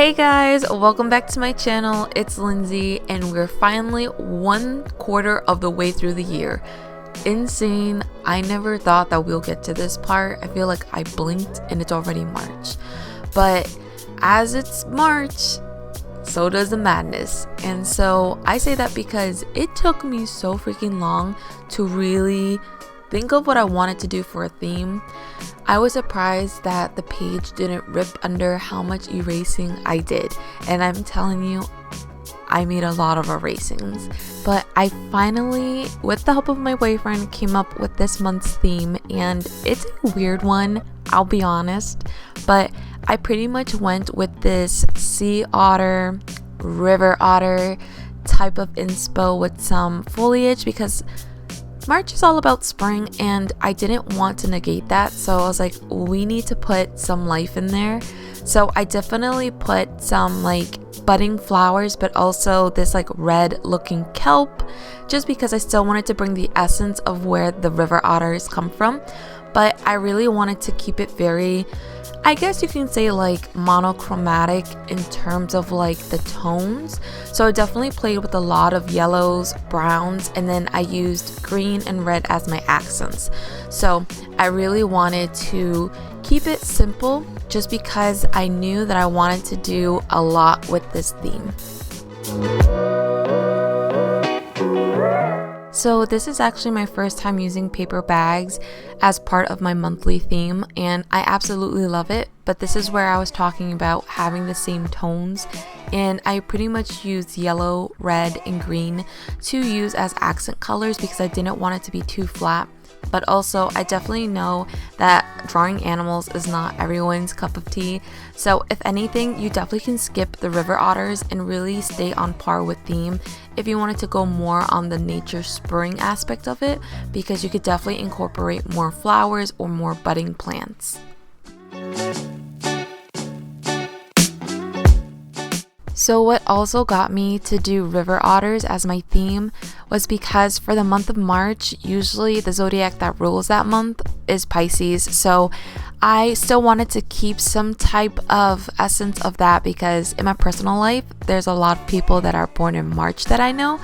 Hey guys, welcome back to my channel. It's Lindsay and we're finally 1/4 of the way through the year. Insane. I never thought that we'll get to this part. I feel like I blinked and it's already March. But as it's March, so does the madness. And so I say that because it took me so freaking long to really think of what I wanted to do for a theme. I was surprised that the page didn't rip under how much erasing I did, and I'm telling you, I made a lot of erasings. But I finally, with the help of my boyfriend, came up with this month's theme, and it's a weird one, I'll be honest, but I pretty much went with this sea otter, river otter type of inspo with some foliage because March is all about spring and I didn't want to negate that, so I was like, we need to put some life in there. So I definitely put some like budding flowers, but also this like red looking kelp, just because I still wanted to bring the essence of where the river otters come from. But I really wanted to keep it very, I guess you can say, like monochromatic in terms of like the tones. So I definitely played with a lot of yellows, browns, and then I used green and red as my accents. So I really wanted to keep it simple just because I knew that I wanted to do a lot with this theme. So this is actually my first time using paper bags as part of my monthly theme, and I absolutely love it. But this is where I was talking about having the same tones, and I pretty much used yellow, red, and green to use as accent colors because I didn't want it to be too flat. But also, I definitely know that drawing animals is not everyone's cup of tea. So if anything, you definitely can skip the river otters and really stay on par with theme if you wanted to go more on the nature spring aspect of it, because you could definitely incorporate more flowers or more budding plants. So what also got me to do river otters as my theme was because for the month of March, usually the zodiac that rules that month is Pisces. So I still wanted to keep some type of essence of that because in my personal life, there's a lot of people that are born in March that I know.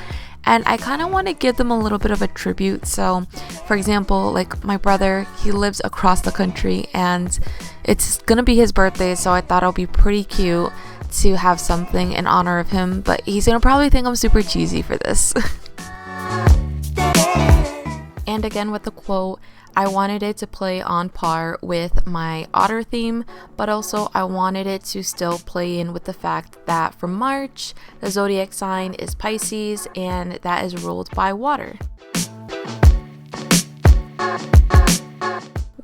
And I kind of want to give them a little bit of a tribute. So, for example, like my brother, he lives across the country and it's going to be his birthday. So I thought it would be pretty cute to have something in honor of him. But he's going to probably think I'm super cheesy for this. And again, with the quote, I wanted it to play on par with my otter theme, but also I wanted it to still play in with the fact that for March, the zodiac sign is Pisces and that is ruled by water.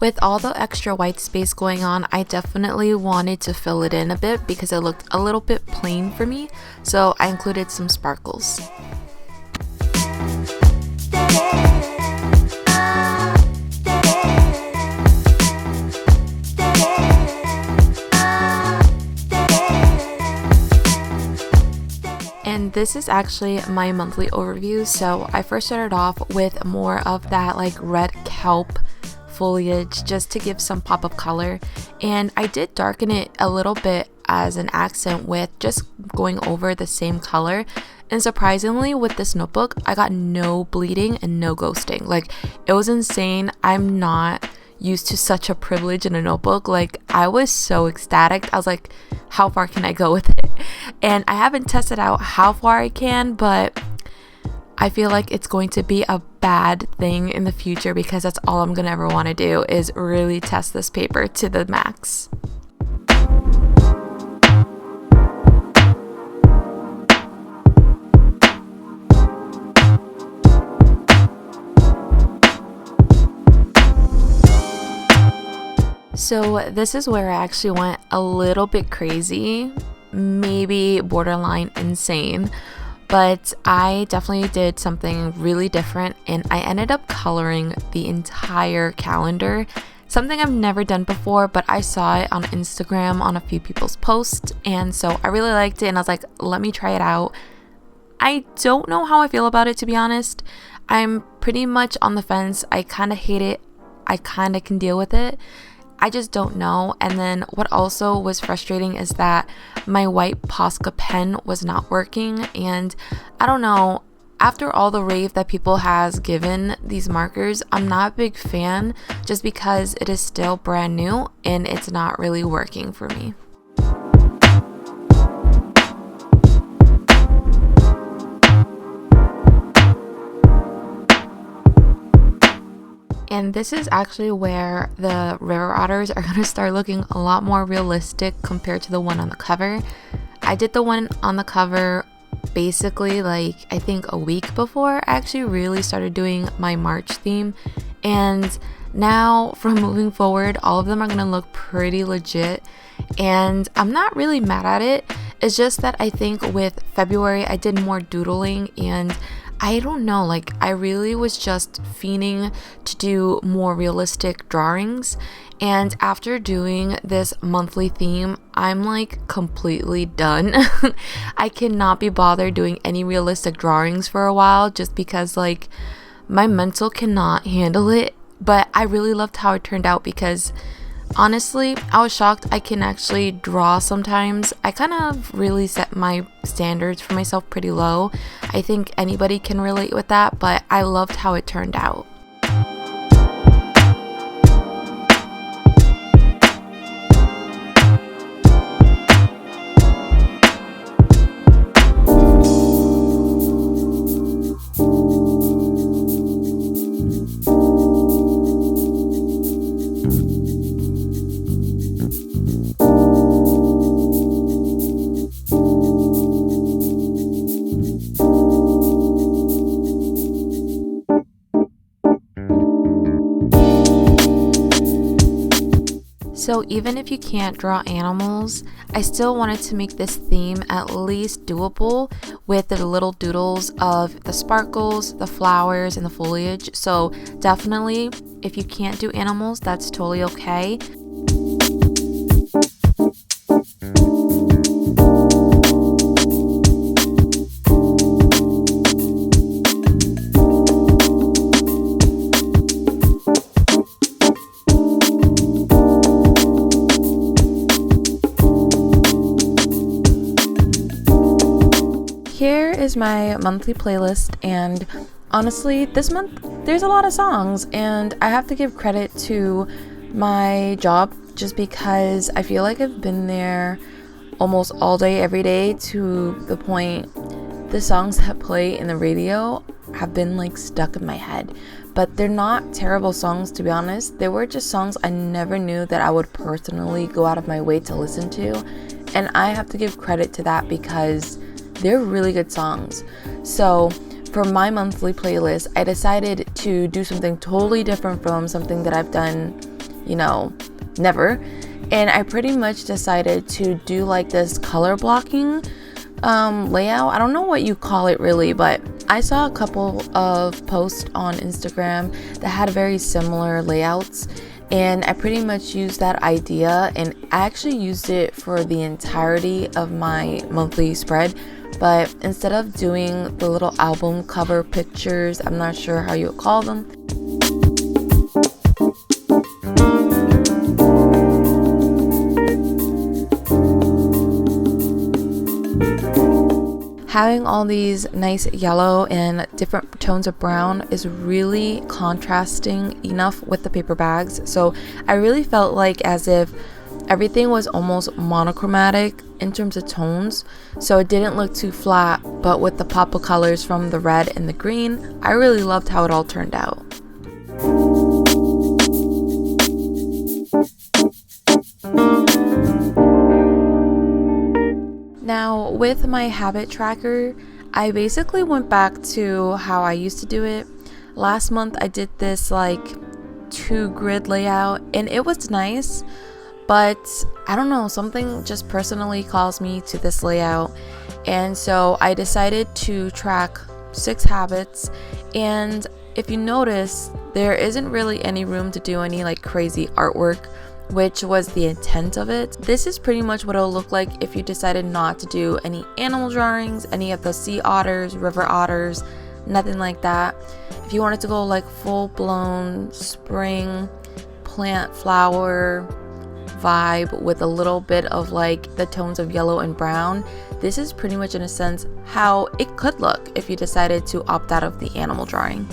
With all the extra white space going on, I definitely wanted to fill it in a bit because it looked a little bit plain for me, so I included some sparkles. And this is actually my monthly overview. So I first started off with more of that like red kelp foliage just to give some pop of color, and I did darken it a little bit as an accent with just going over the same color. And surprisingly, with this notebook, I got no bleeding and no ghosting. Like, it was insane. I'm not used to such a privilege in a notebook. Like, I was so ecstatic. I was like, how far can I go with it? And I haven't tested out how far I can, but I feel like it's going to be a bad thing in the future because that's all I'm gonna ever want to do is really test this paper to the max. So this is where I actually went a little bit crazy, maybe borderline insane. But I definitely did something really different and I ended up coloring the entire calendar. Something I've never done before, but I saw it on Instagram on a few people's posts, and so I really liked it and I was like, let me try it out. I don't know how I feel about it, to be honest. I'm pretty much on the fence. I kind of hate it. I kind of can deal with it. I just don't know. And then what also was frustrating is that my white Posca pen was not working, and I don't know, after all the rave that people has given these markers, I'm not a big fan just because it is still brand new and it's not really working for me. And this is actually where the River Otters are going to start looking a lot more realistic compared to the one on the cover. I did the one on the cover basically like I think a week before I actually really started doing my March theme. And now from moving forward, all of them are going to look pretty legit. And I'm not really mad at it. It's just that I think with February, I did more doodling, and I don't know, like I really was just fiending to do more realistic drawings. And after doing this monthly theme, I'm like completely done. I cannot be bothered doing any realistic drawings for a while just because like my mental cannot handle it. But I really loved how it turned out because honestly, I was shocked I can actually draw sometimes. I kind of really set my standards for myself pretty low. I think anybody can relate with that, but I loved how it turned out. So even if you can't draw animals, I still wanted to make this theme at least doable with the little doodles of the sparkles, the flowers, and the foliage. So definitely, if you can't do animals, that's totally okay. Here is my monthly playlist, and honestly this month there's a lot of songs, and I have to give credit to my job just because I feel like I've been there almost all day every day to the point the songs that play in the radio have been like stuck in my head. But they're not terrible songs, to be honest. They were just songs I never knew that I would personally go out of my way to listen to, and I have to give credit to that because they're really good songs. So for my monthly playlist, I decided to do something totally different from something that I've done, never. And I pretty much decided to do like this color blocking layout. I don't know what you call it really, but I saw a couple of posts on Instagram that had very similar layouts, and I pretty much used that idea, and I actually used it for the entirety of my monthly spread. But instead of doing the little album cover pictures, I'm not sure how you would call them, having all these nice yellow and different tones of brown is really contrasting enough with the paper bags. So I really felt like as if everything was almost monochromatic in terms of tones, so it didn't look too flat, but with the pop of colors from the red and the green, I really loved how it all turned out. Now with my habit tracker, I basically went back to how I used to do it. Last month I did this like 2-grid layout, and it was nice. But I don't know, something just personally calls me to this layout, and so I decided to track 6 habits. And if you notice, there isn't really any room to do any like crazy artwork, which was the intent of it. This is pretty much what it'll look like if you decided not to do any animal drawings, any of the sea otters, river otters, nothing like that. If you wanted to go like full-blown spring plant flower vibe with a little bit of like the tones of yellow and brown. This is pretty much in a sense how it could look if you decided to opt out of the animal drawing.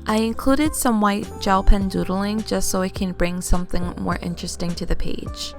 I included some white gel pen doodling just so it can bring something more interesting to the page.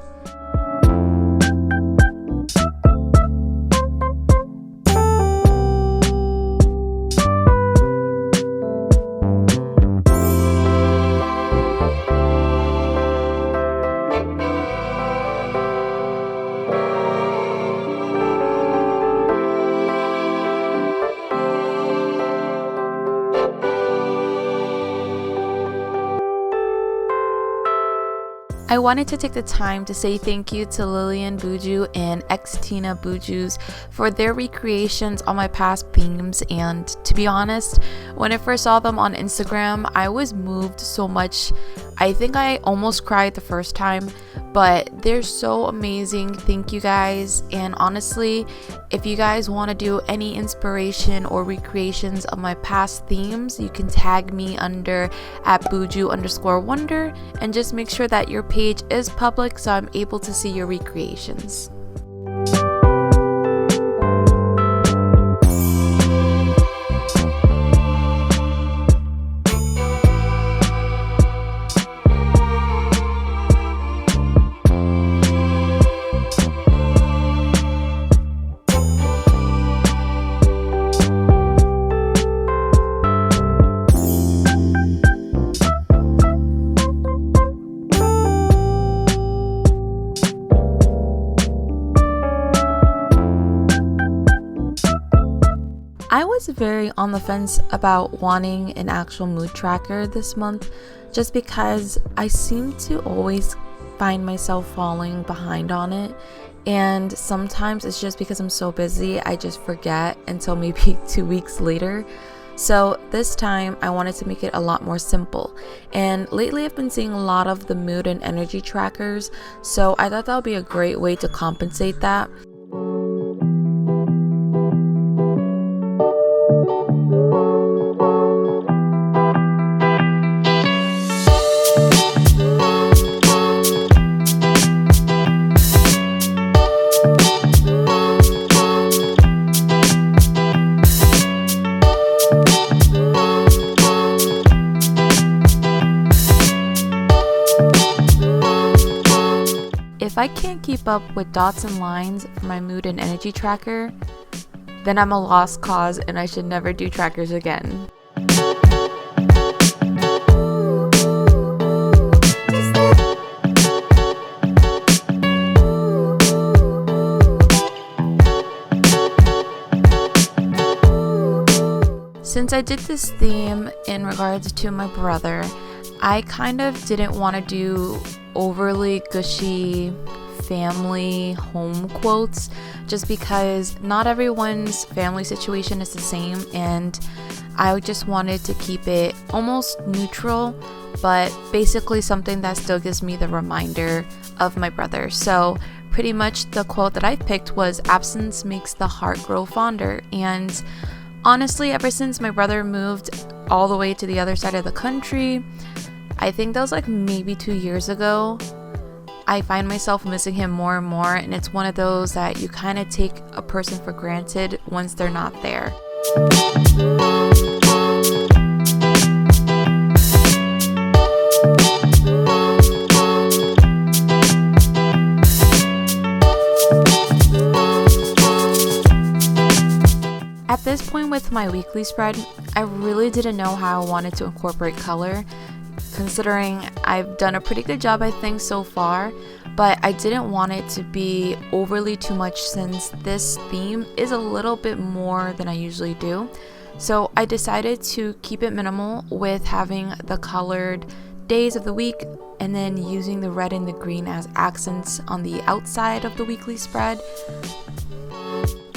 I wanted to take the time to say thank you to Lillian Buju and Tina Bujus for their recreations on my past themes, and to be honest, when I first saw them on Instagram, I was moved so much. I think I almost cried the first time, but they're so amazing. Thank you guys. And honestly, if you guys want to do any inspiration or recreations of my past themes, you can tag me under @buju_wonder and just make sure that your page is public so I'm able to see your recreations. I was very on the fence about wanting an actual mood tracker this month just because I seem to always find myself falling behind on it, and sometimes it's just because I'm so busy I just forget until maybe 2 weeks later. So this time I wanted to make it a lot more simple, and lately I've been seeing a lot of the mood and energy trackers, so I thought that would be a great way to compensate that. If I can't keep up with dots and lines for my mood and energy tracker, then I'm a lost cause and I should never do trackers again. Since I did this theme in regards to my brother, I kind of didn't want to do overly gushy family home quotes just because not everyone's family situation is the same, and I just wanted to keep it almost neutral, but basically something that still gives me the reminder of my brother. So pretty much the quote that I picked was "Absence makes the heart grow fonder," and honestly, ever since my brother moved all the way to the other side of the country, I think that was like maybe 2 years ago, I find myself missing him more and more, and it's one of those that you kind of take a person for granted once they're not there. At this point with my weekly spread, I really didn't know how I wanted to incorporate color, considering I've done a pretty good job I think so far, but I didn't want it to be overly too much since this theme is a little bit more than I usually do. So I decided to keep it minimal with having the colored days of the week and then using the red and the green as accents on the outside of the weekly spread.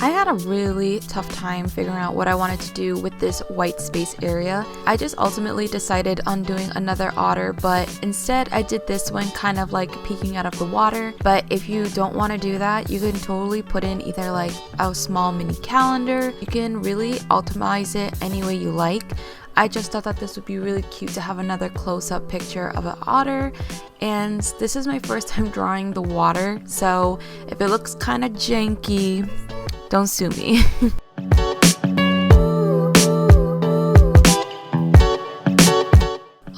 I had a really tough time figuring out what I wanted to do with this white space area. I just ultimately decided on doing another otter, but instead I did this one kind of like peeking out of the water. But if you don't want to do that, you can totally put in either like a small mini calendar. You can really optimize it any way you like. I just thought that this would be really cute to have another close-up picture of an otter, and this is my first time drawing the water, so if it looks kind of janky, don't sue me.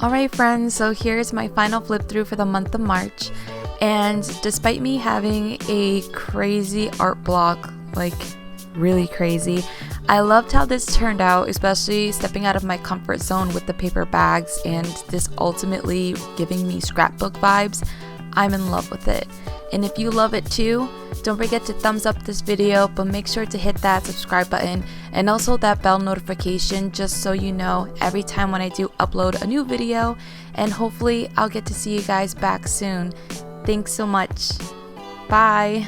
Alright friends, so here's my final flip through for the month of March, and despite me having a crazy art block, like really crazy, I loved how this turned out, especially stepping out of my comfort zone with the paper bags and this ultimately giving me scrapbook vibes. I'm in love with it. And if you love it too, don't forget to thumbs up this video, but make sure to hit that subscribe button and also that bell notification just so you know every time when I do upload a new video, and hopefully I'll get to see you guys back soon. Thanks so much. Bye.